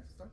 c'est ça?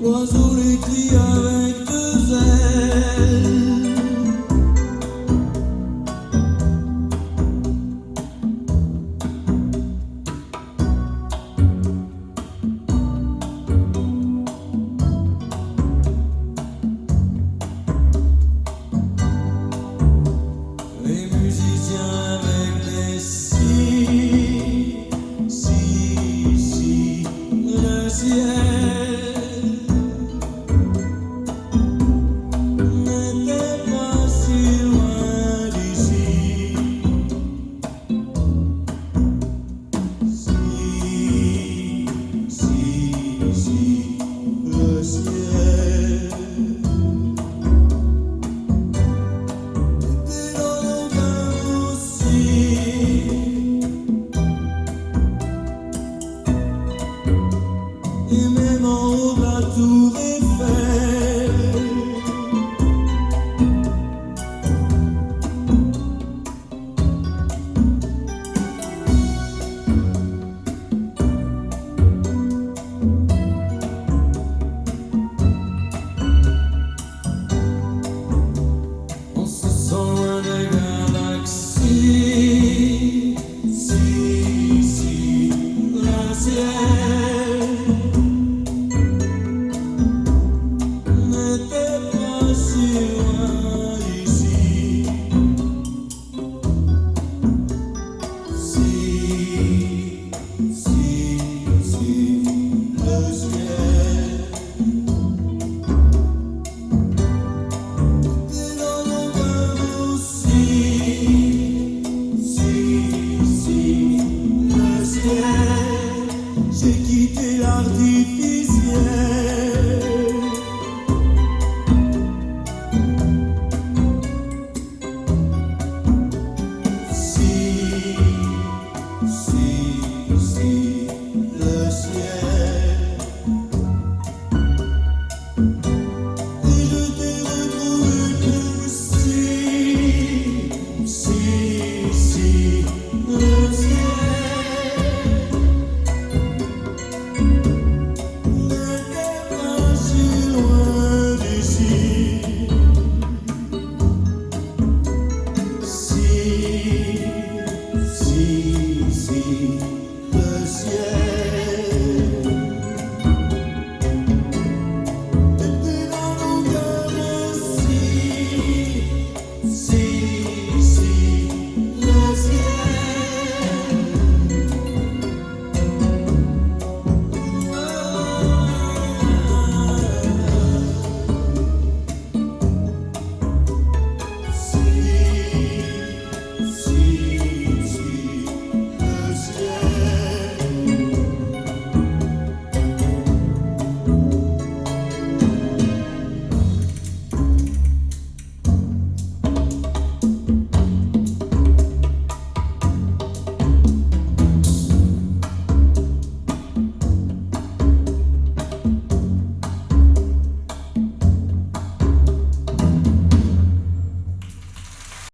L'oiseau l'écrit avec deux ailes. Les musiciens avec des si, le ciel n'était pas si loin d'ici. Si, le ciel était dans le cœur aussi. Et même en haut de la tour Eiffel, on se sent loin des galaxies. Si, le ciel n'était pas si loin d'ici. Si, le ciel était dans le cœur aussi. Si, le ciel, j'ai quitté l'artifice.